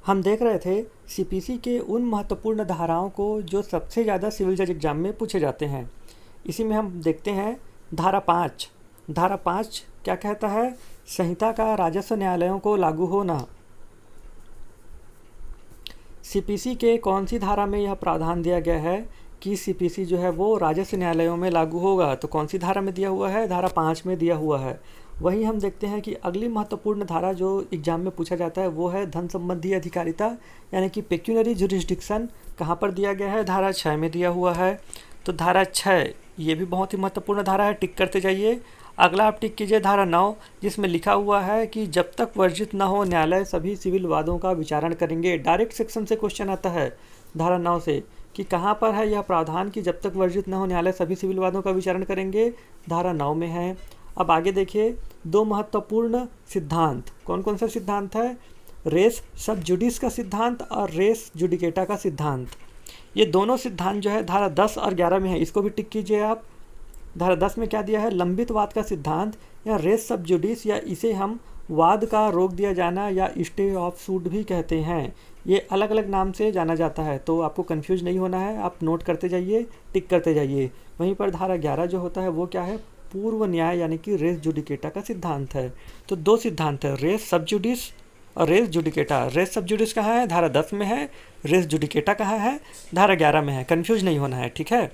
हम देख रहे थे सीपीसी के उन महत्वपूर्ण धाराओं को जो सबसे ज़्यादा सिविल जज एग्जाम में पूछे जाते हैं। इसी में हम देखते हैं धारा 5। धारा 5 क्या कहता है? संहिता का राजस्व न्यायालयों को लागू होना। सीपीसी के कौन सी धारा में यह प्रावधान दिया गया है कि सीपीसी जो है वो राजस्व न्यायालयों में लागू होगा? तो कौन सी धारा में दिया हुआ है? धारा 5 में दिया हुआ है। वहीं हम देखते हैं कि अगली महत्वपूर्ण धारा जो एग्जाम में पूछा जाता है वो है धन संबंधी अधिकारिता, यानी कि पेक्यूनरी जुरिस्डिक्शन। कहाँ पर दिया गया है? धारा 6 में दिया हुआ है। तो धारा 6 ये भी बहुत ही महत्वपूर्ण धारा है, टिक करते जाइए। अगला आप टिक कीजिए धारा 9, जिसमें लिखा हुआ है कि जब तक वर्जित न हो न्यायालय सभी सिविल वादों का विचारण करेंगे। डायरेक्ट सेक्शन से क्वेश्चन आता है धारा 9 से कि कहाँ पर है यह प्रावधान कि जब तक वर्जित न हो न्यायालय सभी सिविल वादों का विचारण करेंगे। धारा 9 में है। अब आगे देखिए, दो महत्वपूर्ण सिद्धांत। कौन कौन सा सिद्धांत है? रेस सब जुडिस का सिद्धांत और रेस जुडिकेटा का सिद्धांत। ये दोनों सिद्धांत जो है धारा 10 और 11 में है, इसको भी टिक कीजिए आप। धारा 10 में क्या दिया है? लंबित वाद का सिद्धांत या रेस सब जुडिस, या इसे हम वाद का रोक दिया जाना या स्टे ऑफ सूट भी कहते हैं। ये अलग अलग नाम से जाना जाता है, तो आपको कंफ्यूज नहीं होना है, आप नोट करते जाइए, टिक करते जाइए। वहीं पर धारा 11 जो होता है वो क्या है? पूर्व न्याय यानी कि रेस जुडिकेटा का सिद्धांत है। तो दो सिद्धांत है, रेस सब जुडिस और रेस जुडिकेटा। रेस सब जुडिस कहाँ है? धारा 10 में है। रेस जुडिकेटा कहाँ है? धारा 11 में है। कन्फ्यूज नहीं होना है, ठीक है।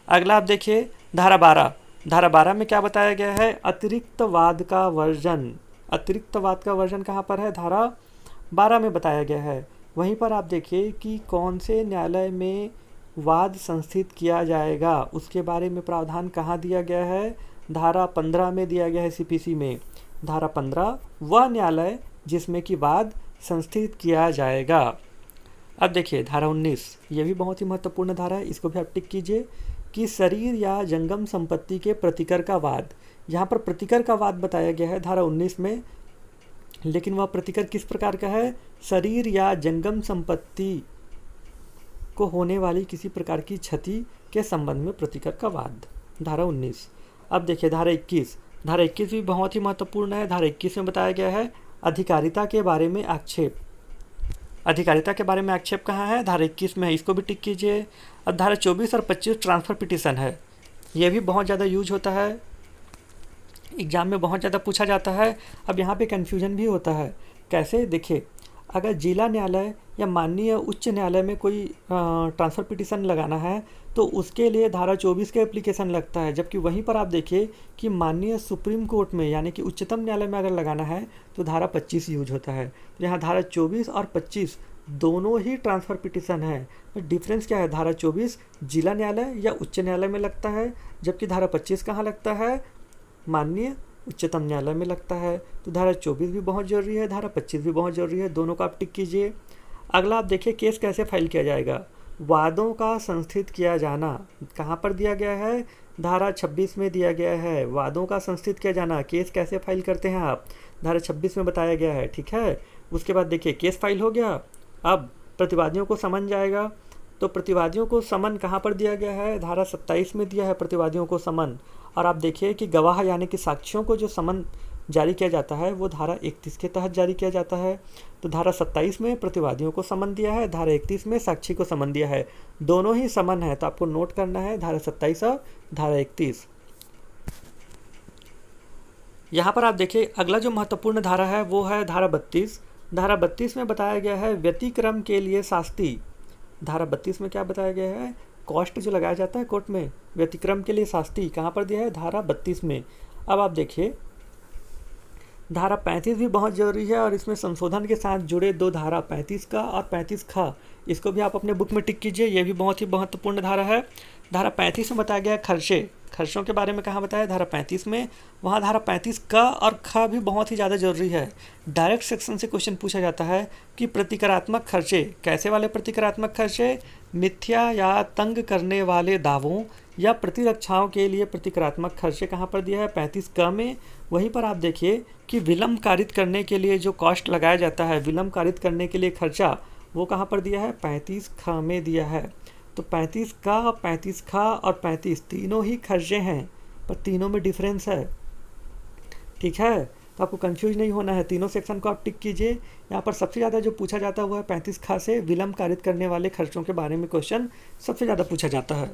अगला आप देखिए धारा 12। धारा 12 में क्या बताया गया है? अतिरिक्त वाद का वर्जन। अतिरिक्त वाद का वर्जन कहाँ पर है? धारा 12 में बताया गया है। वहीं पर आप देखिए कि कौन से न्यायालय में वाद संस्थित किया जाएगा, उसके बारे में प्रावधान कहाँ दिया गया है? धारा 15 में दिया गया है सीपीसी में। धारा 15 वह न्यायालय जिसमें कि वाद संस्थित किया जाएगा। अब देखिए धारा 19, ये भी बहुत ही महत्वपूर्ण धारा है, इसको भी आप टिक कीजिए कि शरीर या जंगम संपत्ति के प्रतिकर का वाद। यहाँ पर प्रतिकर का वाद बताया गया है धारा 19 में, लेकिन वह प्रतिकर किस प्रकार का है? शरीर या जंगम संपत्ति को होने वाली किसी प्रकार की क्षति के संबंध में प्रतिकर का वाद। धारा 19। अब देखिए धारा 21। धारा 21 भी बहुत ही महत्वपूर्ण है। धारा 21 में बताया गया है अधिकारिता के बारे में आक्षेप। अधिकारिता के बारे में आक्षेप कहाँ है? धारा 21 में है, इसको भी टिक कीजिए। अब धारा 24 और 25 ट्रांसफ़र पिटीशन है। ये भी बहुत ज़्यादा यूज होता है, एग्जाम में बहुत ज़्यादा पूछा जाता है। अब यहाँ पे कन्फ्यूजन भी होता है। कैसे? देखिए, अगर जिला न्यायालय या माननीय उच्च न्यायालय में कोई ट्रांसफ़र पिटीशन लगाना है तो उसके लिए धारा 24 का एप्लीकेशन लगता है, जबकि वहीं पर आप देखिए कि माननीय सुप्रीम कोर्ट में यानी कि उच्चतम न्यायालय में अगर लगाना है तो धारा 25 यूज होता है। तो यहाँ धारा 24 और 25 दोनों ही ट्रांसफ़र पिटीशन है। डिफरेंस क्या है? धारा 24 जिला न्यायालय या उच्च न्यायालय में लगता है, जबकि धारा 25 कहाँ लगता है? माननीय उच्चतम न्यायालय में लगता है। तो धारा 24 भी बहुत ज़रूरी है, धारा 25 भी बहुत ज़रूरी है, दोनों का आप टिक कीजिए। अगला आप देखिए केस कैसे फाइल किया जाएगा। वादों का संस्थित किया जाना कहाँ पर दिया गया है? धारा 26 में दिया गया है। वादों का संस्थित किया जाना, केस कैसे फाइल करते हैं आप? धारा 26 में बताया गया है, ठीक है। उसके बाद देखिए केस फाइल हो गया। अब प्रतिवादियों को समन जाएगा, तो प्रतिवादियों को समन कहाँ पर दिया गया है? धारा 27 में दिया है प्रतिवादियों को समन। और आप देखिए कि गवाह यानी कि साक्षियों को जो समन जारी किया जाता है वो धारा 31 के तहत जारी किया जाता है। तो धारा 27 में प्रतिवादियों को समन दिया है, धारा 31 में साक्षी को समन दिया है। दोनों ही समन है, तो आपको नोट करना है धारा 27 और धारा 31। यहाँ पर आप देखिए अगला जो महत्वपूर्ण धारा है वो है धारा 32। धारा 32 में बताया गया है व्यतिक्रम के लिए शास्ति। धारा 32 में क्या बताया गया है? कॉस्ट जो लगाया जाता है कोर्ट में, व्यतिक्रम के लिए शास्ति कहाँ पर दिया है? धारा 32 में। अब आप देखिए धारा 35 भी बहुत ज़रूरी है और इसमें संशोधन के साथ जुड़े दो धारा 35 का और 35 खा, इसको भी आप अपने बुक में टिक कीजिए। ये भी बहुत ही महत्वपूर्ण धारा है। धारा 35 में बताया गया है खर्चे। खर्चों के बारे में कहाँ बताया? धारा 35 में। वहाँ धारा 35 का और ख भी बहुत ही ज़्यादा ज़रूरी है। डायरेक्ट सेक्शन से क्वेश्चन पूछा जाता है कि प्रतिकारात्मक खर्चे कैसे वाले प्रतिकारात्मक खर्चे? मिथ्या या तंग करने वाले दावों या प्रतिरक्षाओं के लिए प्रतिकारात्मक खर्चे कहाँ पर दिया है? 35 क में। वहीं पर आप देखिए कि विलम्ब कारित करने के लिए जो कॉस्ट लगाया जाता है, विलम्ब कारित करने के लिए खर्चा, वो कहाँ पर दिया है? 35 ख में दिया है। तो 35 का, 35 खा और 35 तीनों ही खर्चे हैं, पर तीनों में डिफरेंस है, ठीक है। तो आपको कंफ्यूज नहीं होना है, तीनों सेक्शन को आप टिक कीजिए। यहाँ पर सबसे ज़्यादा जो पूछा जाता है वो है 35 खा से विलंब कारित करने वाले खर्चों के बारे में क्वेश्चन सबसे ज़्यादा पूछा जाता है।